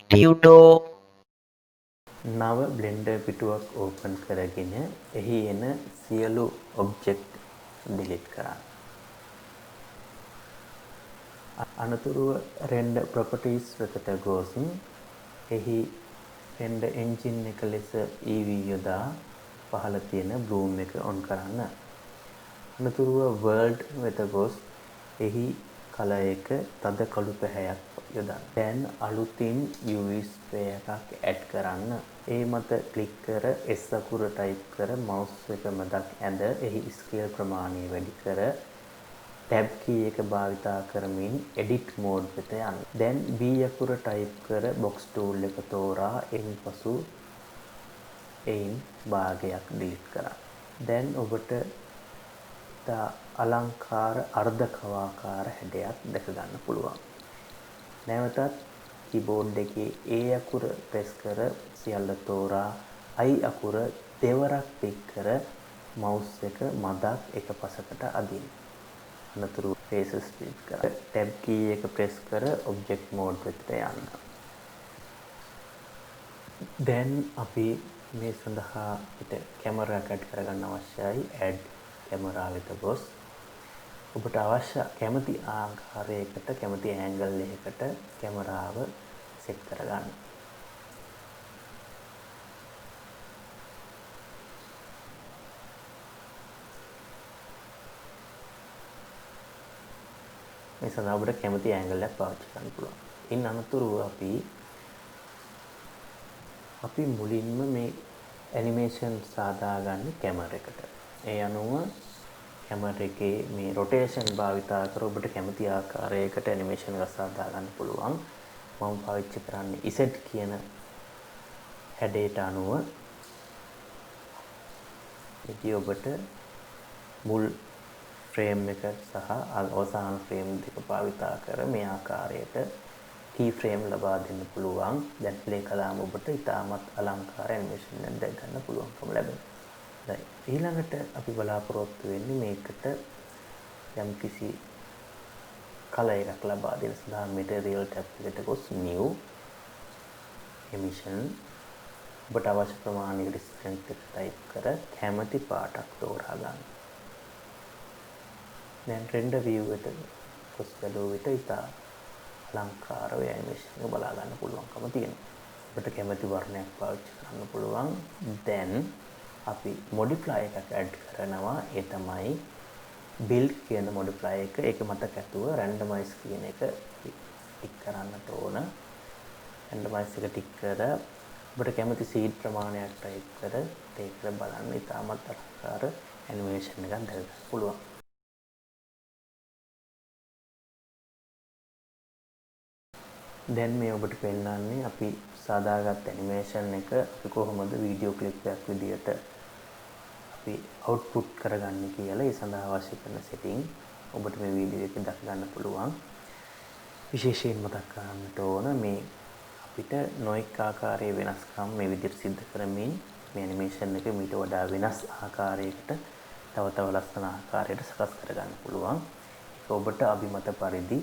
you know නව blender පිටුවක් open කරගෙන එහි එන සියලු ඔබ්ජෙක්ට් ඩිලීට් කරන්න. අනතුරුව රෙන්ඩර් ප්‍රොපර්ටිස් වෙතට ගොස් එහි රෙන්ඩර් එන්ජින් එක ලෙස EV යොදා පහළ තියෙන බ්ලූම් එක ඔන් කරන්න. අනතුරුව වර්ල්ඩ් වෙත ගොස් එහි කලර් එක තද කළු පැහැයක් යොදන්න. දැන් අලුතින් UV ස්ප්‍රේ එකක් ඇඩ් කරන්න. ඒ මත ක්ලික් කර S අකුර ටයිප් කර මවුස් එක මතක් ඇද එහි ස්කේල් ප්‍රමාණය වැඩි කර ටැබ් කී එක භාවිතා කරමින් එඩිට් මෝඩ් වෙත යන්න. දැන් B අකුර ටයිප් කර බොක්ස් ටූල් එක තෝරා එයින්පසු එයින් භාගයක් ඩිලීට් කරන්න. දැන් ඔබට අලංකාර අර්ධ කවාකාර හැඩයක් දැක ගන්න පුළුවන්. නැවතත් කීබෝඩ් එකේ A අකුර ප්‍රෙස් කර සියල්ල තෝරා I අකුර දෙවරක් ක්ලික් කර මවුස් එක මදක් එක පසකට අදින්න. අනතුරු faces ක්ලික් කර tab key එක ප්‍රෙස් කර object mode වෙතට යන්න. දැන් අපි මේ සඳහා පිට කැමරා එකක් ඇඩ් කරගන්න අවශ්‍යයි. add camera වෙත ගොස් ඔබට අවශ්‍ය කැමති ආකාරයකට කැමති ඇන්ගල් එකකට කැමරාව සෙට් කරගන්න. මේ සඳහා ඔබට කැමති ඇන්ගල් එකක් පාවිච්චි කරන්න පුළුවන්. ඉන් අනතුරුව අපි මුලින්ම මේ ඇනිමේෂන් සාදාගන්නේ කැමරා එකට. ඒ අනුව කැමරා එකේ මේ රොටේෂන් භාවිතා කර ඔබට කැමති ආකාරයකට ඇනිමේෂන් එක සාදා ගන්න පුළුවන්. මම පාවිච්චි කරන්නේ Z කියන හැඩයට අනුව ඉතින් ඔබට මුල් ෆ්‍රේම් එක සහ අවසාන ෆ්‍රේම් දෙක භාවිතා කර මේ ආකාරයට key frame ලබා දෙන්න පුළුවන්. දැන් ප්ලේ කළාම ඔබට ඉතාමත් අලංකාර ඇනිමේෂන් එකක් දැක ගන්න පුළුවන්කම ලැබෙනවා. ඊළඟට අපි බලාපොරොත්තු වෙන්නේ මේකට යම්කිසි කලර් එකක් ලබා දෙන්න සඳහා material tab එකට ගොස් new emission ඔබට අවශ්‍ය ප්‍රමාණයකට strength එක ටයිප් කර කැමති පාටක් තෝරා ගන්න. දැන් render view එකට ගොස් බැලුව විට ඉතා අලංකාර වේ ඇනිමේෂන් එක බලා ගන්න පුළුවන්කම තියෙනවා. ඔබට කැමති වර්ණයක් පාවිච්චි කරන්න පුළුවන්. දැන් අපි මොඩිෆ්ලයි එකක් ඇඩ් කරනවා. ඒ තමයි build කියන මොඩිෆ්ලයි එක. ඒක මතක ඇතුව randomize කියන එක ටික් කරන්නට ඕන. randomize එක ටික් කර ඔබට කැමති seed ප්‍රමාණයක් ටයිප් කර ඒක බලන්න ඉතාමත් අලංකාර ඇනිමේෂන් එකක් දැක ගන්න පුළුවන්. දැන් මේ ඔබට පෙන්නන්නේ අපි සාදාගත් ඇනිමේෂන් එක අපි කොහොමද වීඩියෝ ක්ලිප් එකක් විදියට අපි අවුට්පුට් කරගන්නේ කියලා. ඒ සඳහා අවශ්‍ය කරන සෙටින් ඔබට මේ වීඩියෝ එකේ දක ගන්න පුළුවන්. විශේෂයෙන් මතක් කරන්නට ඕන මේ අපිට නොඑක ආකාරයේ වෙනස්කම් මේ විදිහට සිද්ධ කරමින් මේ ඇනිමේෂන් එක මීට වඩා වෙනස් ආකාරයකට තව ලස්සන ආකාරයකට සකස් කරගන්න පුළුවන්. ඒක ඔබට අභිමත පරිදි